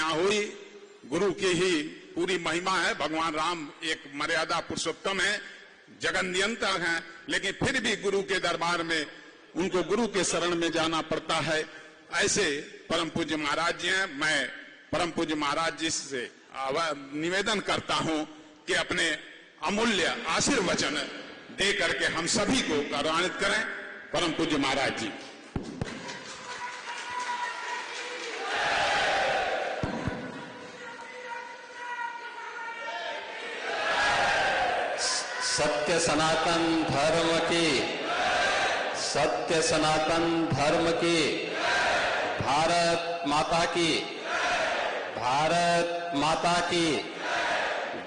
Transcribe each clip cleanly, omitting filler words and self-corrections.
यहाँ हुई, गुरु की ही पूरी महिमा है। भगवान राम एक मर्यादा पुरुषोत्तम है, जगन नियंत्रक हैं, लेकिन फिर भी गुरु के दरबार में उनको गुरु के शरण में जाना पड़ता है। ऐसे परम पूज्य महाराज जी हैं। मैं परम पूज्य महाराज जी से निवेदन करता हूं कि अपने अमूल्य आशीर्वचन दे करके हम सभी को गौरवान्वित करें। परम पूज्य महाराज जी। सत्य सनातन धर्म की, सत्य सनातन धर्म की, भारत माता की, भारत माता की,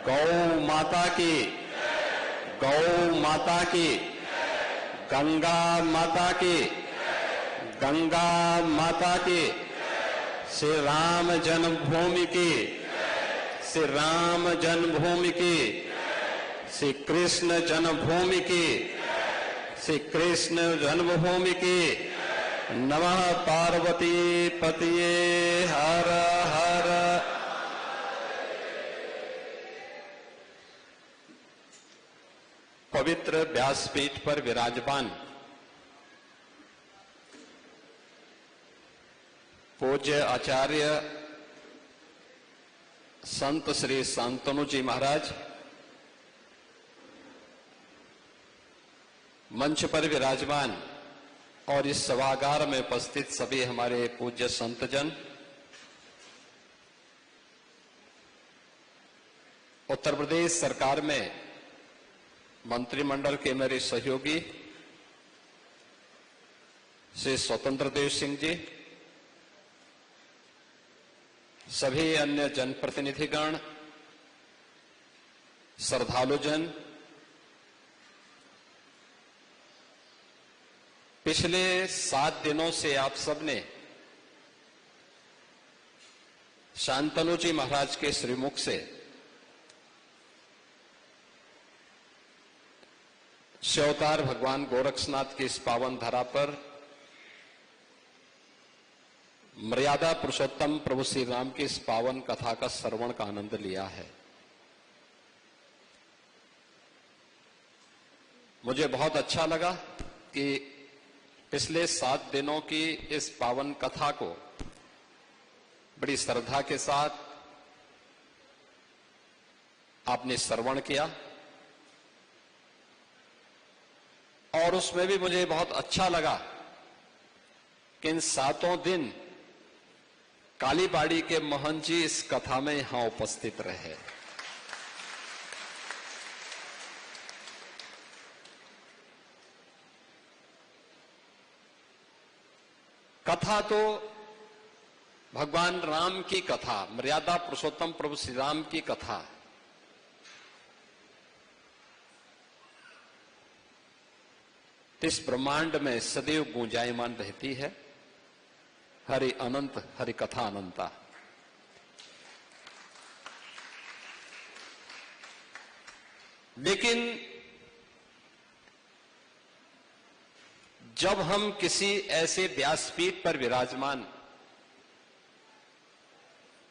गौ माता की, गौ माता की, गंगा माता की, गंगा माता की, श्री राम जन्मभूमि की, श्री राम जन्मभूमि की, श्री कृष्ण जन्मभूमि की, श्री कृष्ण जन्मभूमि की। नमः पार्वती पतिये हर हर। पवित्र व्यासपीठ पर विराजमान पूज्य आचार्य संत श्री शांतनु जी महाराज, मंच पर विराजमान और इस सभागार में उपस्थित सभी हमारे पूज्य संतजन, उत्तर प्रदेश सरकार में मंत्रिमंडल के मेरे सहयोगी श्री स्वतंत्र देव सिंह जी, सभी अन्य जनप्रतिनिधिगण, श्रद्धालुजन, पिछले 7 दिनों से आप सबने शांतनु जी महाराज के श्रीमुख से शिवावतार भगवान गोरक्षनाथ की इस पावन धरा पर मर्यादा पुरुषोत्तम प्रभु श्री राम की इस पावन कथा का श्रवण का आनंद लिया है। मुझे बहुत अच्छा लगा कि पिछले 7 दिनों की इस पावन कथा को बड़ी श्रद्धा के साथ आपने श्रवण किया, और उसमें भी मुझे बहुत अच्छा लगा कि इन 7 दिन कालीबाड़ी के महंत जी इस कथा में यहां उपस्थित रहे। कथा तो भगवान राम की कथा, मर्यादा पुरुषोत्तम प्रभु श्री राम की कथा, इस ब्रह्मांड में सदैव गूंजायमान रहती है। हरि अनंत, हरि कथा अनंता। लेकिन जब हम किसी ऐसे व्यासपीठ पर विराजमान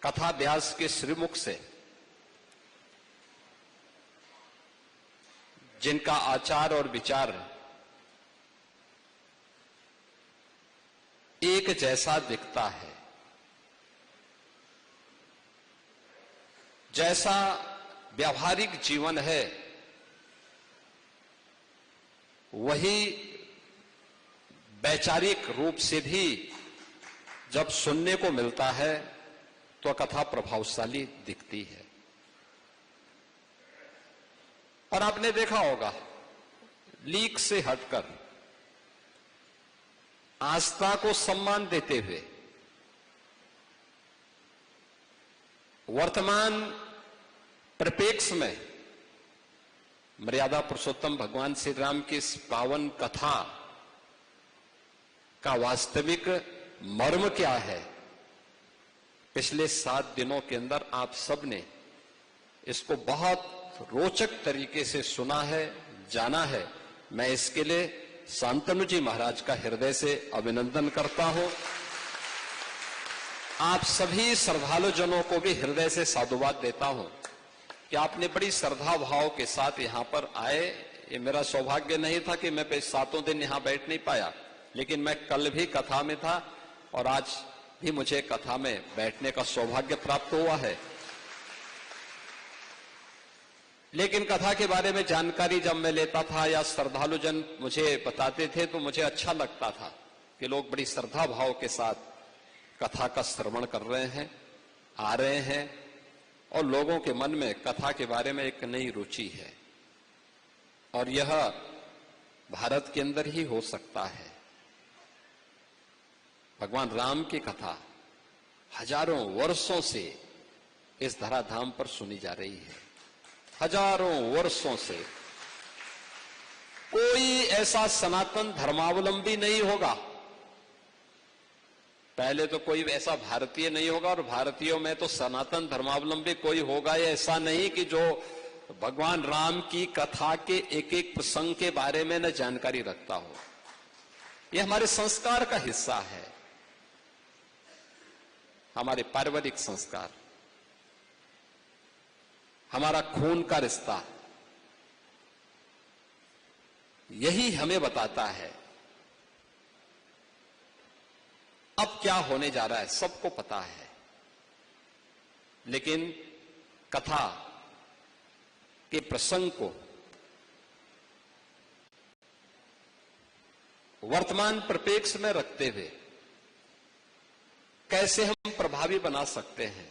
कथा व्यास के श्रीमुख से, जिनका आचार और विचार एक जैसा दिखता है, जैसा व्यावहारिक जीवन है वही वैचारिक रूप से भी जब सुनने को मिलता है तो कथा प्रभावशाली दिखती है। और आपने देखा होगा, लीक से हटकर आस्था को सम्मान देते हुए वर्तमान परिप्रेक्ष्य में मर्यादा पुरुषोत्तम भगवान श्री राम की इस पावन कथा का वास्तविक मर्म क्या है, पिछले 7 दिनों के अंदर आप सबने इसको बहुत रोचक तरीके से सुना है, जाना है। मैं इसके लिए शांतनु जी महाराज का हृदय से अभिनंदन करता हूं। आप सभी श्रद्धालुजनों को भी हृदय से साधुवाद देता हूं कि आपने बड़ी श्रद्धा भाव के साथ यहां पर आए। ये मेरा सौभाग्य नहीं था कि मैं 7 दिन यहां बैठ नहीं पाया, लेकिन मैं कल भी कथा में था और आज भी मुझे कथा में बैठने का सौभाग्य प्राप्त हुआ है। लेकिन कथा के बारे में जानकारी जब मैं लेता था या श्रद्धालुजन मुझे बताते थे तो मुझे अच्छा लगता था कि लोग बड़ी श्रद्धा भाव के साथ कथा का श्रवण कर रहे हैं, आ रहे हैं और लोगों के मन में कथा के बारे में एक नई रुचि है। और यह भारत के अंदर ही हो सकता है। भगवान राम की कथा हजारों वर्षों से इस धराधाम पर सुनी जा रही है। हजारों वर्षों से कोई ऐसा सनातन धर्मावलंबी नहीं होगा, पहले तो कोई ऐसा भारतीय नहीं होगा और भारतीयों में तो सनातन धर्मावलंबी कोई होगा ऐसा नहीं कि जो भगवान राम की कथा के एक एक प्रसंग के बारे में न जानकारी रखता हो। यह हमारे संस्कार का हिस्सा है, हमारे पारिवारिक संस्कार, हमारा खून का रिश्ता यही हमें बताता है। अब क्या होने जा रहा है सबको पता है, लेकिन कथा के प्रसंग को वर्तमान परिप्रेक्ष्य में रखते हुए कैसे हम प्रभावी बना सकते हैं,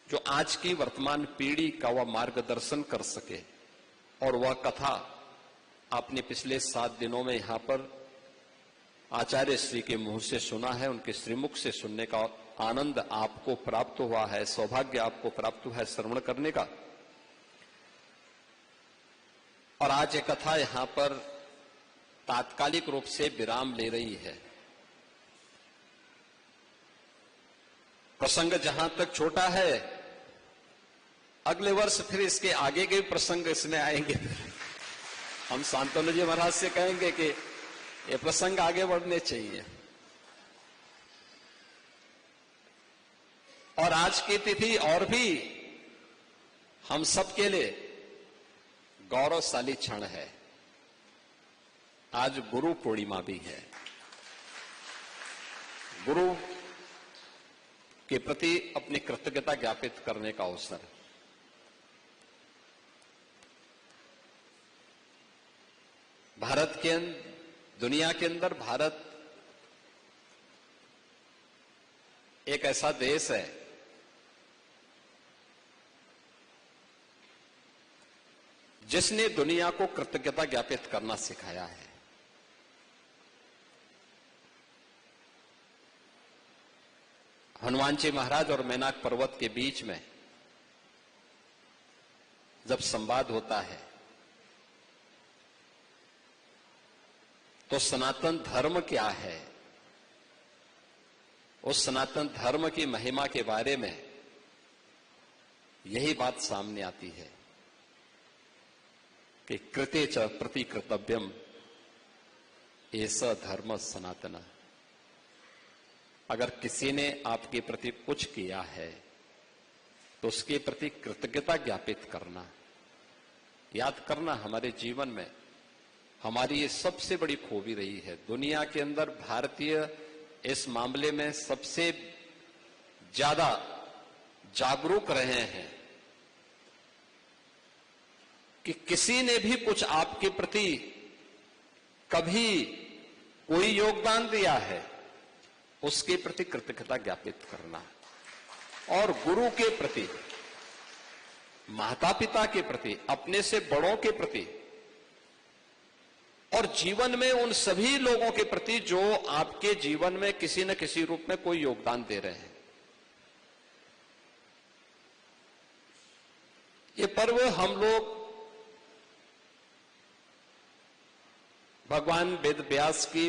जो आज की वर्तमान पीढ़ी का वह मार्गदर्शन कर सके। और वह कथा आपने पिछले 7 दिनों में यहां पर आचार्य श्री के मुंह से सुना है, उनके श्रीमुख से सुनने का आनंद आपको प्राप्त हुआ है, सौभाग्य आपको प्राप्त हुआ है श्रवण करने का। और आज ये कथा यहां पर तात्कालिक रूप से विराम ले रही है। प्रसंग जहां तक छोटा है, अगले वर्ष फिर इसके आगे के प्रसंग इसमें आएंगे। हम शांतनु जी महाराज से कहेंगे कि ये प्रसंग आगे बढ़ने चाहिए। और आज की तिथि और भी हम सबके लिए गौरवशाली क्षण है। आज गुरु पूर्णिमा भी है। गुरु के प्रति अपनी कृतज्ञता ज्ञापित करने का अवसर। भारत के दुनिया के अंदर भारत एक ऐसा देश है जिसने दुनिया को कृतज्ञता ज्ञापित करना सिखाया है। हनुमान जी महाराज और मैनाक पर्वत के बीच में जब संवाद होता है तो सनातन धर्म क्या है, उस सनातन धर्म की महिमा के बारे में यही बात सामने आती है कि कृते च प्रति कर्तव्यम ऐसा धर्म सनातन। अगर किसी ने आपके प्रति कुछ किया है तो उसके प्रति कृतज्ञता ज्ञापित करना, याद करना हमारे जीवन में हमारी ये सबसे बड़ी खूबी रही है। दुनिया के अंदर भारतीय इस मामले में सबसे ज्यादा जागरूक रहे हैं कि किसी ने भी कुछ आपके प्रति कभी कोई योगदान दिया है उसके प्रति कृतज्ञता ज्ञापित करना। और गुरु के प्रति, माता पिता के प्रति, अपने से बड़ों के प्रति और जीवन में उन सभी लोगों के प्रति जो आपके जीवन में किसी न किसी रूप में कोई योगदान दे रहे हैं। ये पर्व हम लोग भगवान वेद व्यास की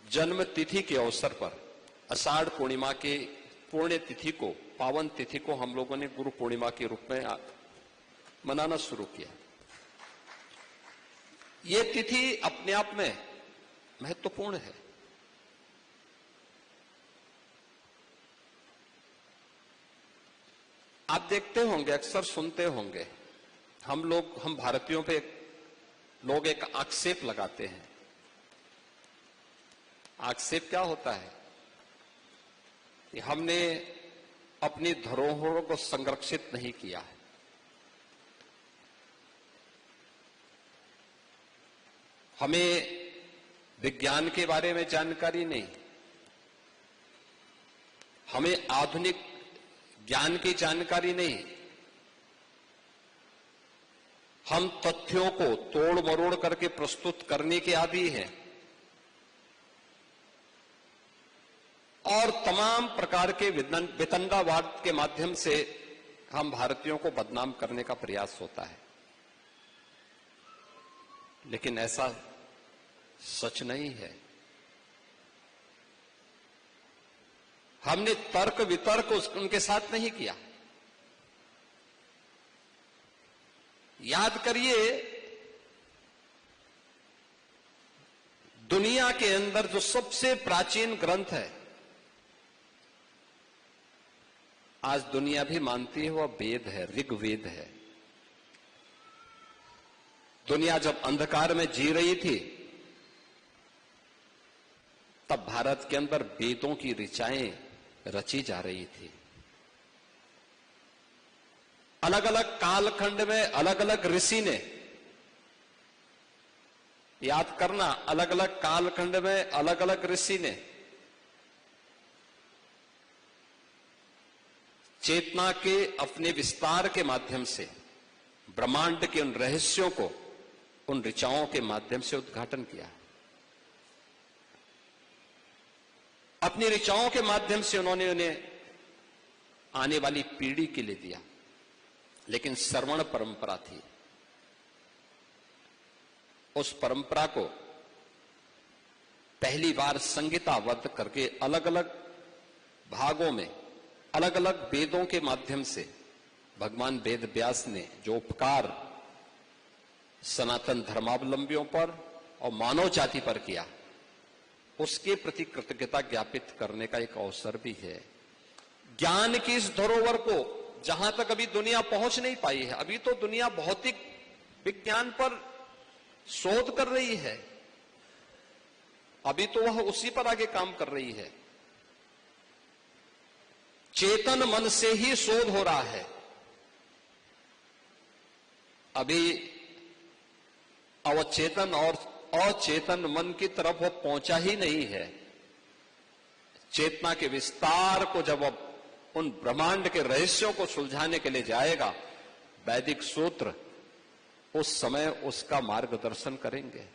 जन्म तिथि के अवसर पर आषाढ़ पूर्णिमा के पुण्य तिथि को, पावन तिथि को हम लोगों ने गुरु पूर्णिमा के रूप में मनाना शुरू किया। ये तिथि अपने आप में महत्वपूर्ण है। आप देखते होंगे, अक्सर सुनते होंगे, हम भारतीयों पे लोग एक आक्षेप लगाते हैं। आक्षेप क्या होता है कि हमने अपनी धरोहरों को संरक्षित नहीं किया है। हमें विज्ञान के बारे में जानकारी नहीं, हमें आधुनिक ज्ञान की जानकारी नहीं, हम तथ्यों को तोड़ मरोड़ करके प्रस्तुत करने के आदी हैं और तमाम प्रकार के वितंडावाद के माध्यम से हम भारतीयों को बदनाम करने का प्रयास होता है। लेकिन ऐसा सच नहीं है। हमने तर्क वितर्क उनके साथ नहीं किया। याद करिए, दुनिया के अंदर जो सबसे प्राचीन ग्रंथ है, आज दुनिया भी मानती है, वह वेद है, ऋग्वेद है। दुनिया जब अंधकार में जी रही थी, तब भारत के अंदर वेदों की ऋचाएं रची जा रही थी। अलग अलग कालखंड में अलग अलग ऋषि ने, याद करना, अलग अलग कालखंड में अलग अलग ऋषि ने चेतना के अपने विस्तार के माध्यम से ब्रह्मांड के उन रहस्यों को उन ऋचाओं के माध्यम से उद्घाटन किया। अपनी ऋचाओं के माध्यम से उन्होंने उन्हें आने वाली पीढ़ी के लिए दिया। लेकिन श्रवण परंपरा थी, उस परंपरा को पहली बार संहिताबद्ध करके अलग अलग भागों में अलग अलग वेदों के माध्यम से भगवान वेद व्यास ने जो उपकार सनातन धर्मावलंबियों पर और मानव जाति पर किया, उसके प्रति कृतज्ञता ज्ञापित करने का एक अवसर भी है। ज्ञान की इस धरोहर को जहां तक अभी दुनिया पहुंच नहीं पाई है, अभी तो दुनिया भौतिक विज्ञान पर शोध कर रही है, अभी तो वह उसी पर आगे काम कर रही है। चेतन मन से ही शोध हो रहा है। अभी अवचेतन और अचेतन मन की तरफ वो पहुंचा ही नहीं है। चेतना के विस्तार को जब अब उन ब्रह्मांड के रहस्यों को सुलझाने के लिए जाएगा, वैदिक सूत्र उस समय उसका मार्गदर्शन करेंगे।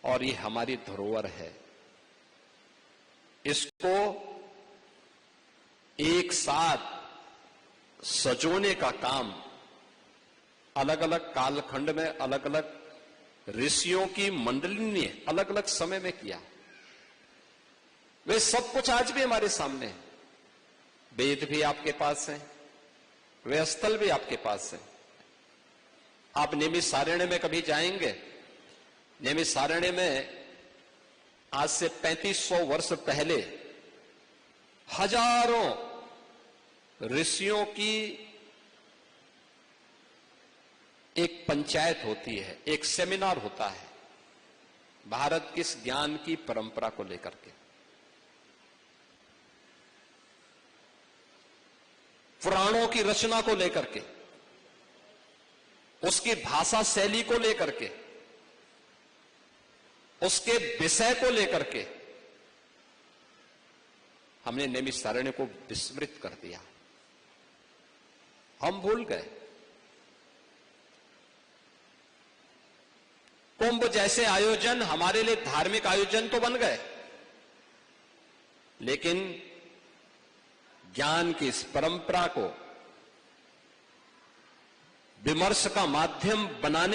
और ये हमारी धरोहर है, इसको एक साथ सजोने का काम अलग अलग कालखंड में अलग अलग ऋषियों की मंडली ने अलग अलग समय में किया। वे सब कुछ आज भी हमारे सामने है। वेद भी आपके पास है, वे स्थल भी आपके पास है। आप नैमिषारण्य में कभी जाएंगे, नैमिषारण्य में आज से 3500 वर्ष पहले हजारों ऋषियों की एक पंचायत होती है, एक सेमिनार होता है भारत की इस ज्ञान की परंपरा को लेकर के। पुराणों की रचना को लेकर के, उसकी भाषा शैली को लेकर के, उसके विषय को लेकर के हमने नैमिषारण्य को विस्मृत कर दिया। हम भूल गए। कुंभ जैसे आयोजन हमारे लिए धार्मिक आयोजन तो बन गए, लेकिन ज्ञान की इस परंपरा को विमर्श का माध्यम बनाने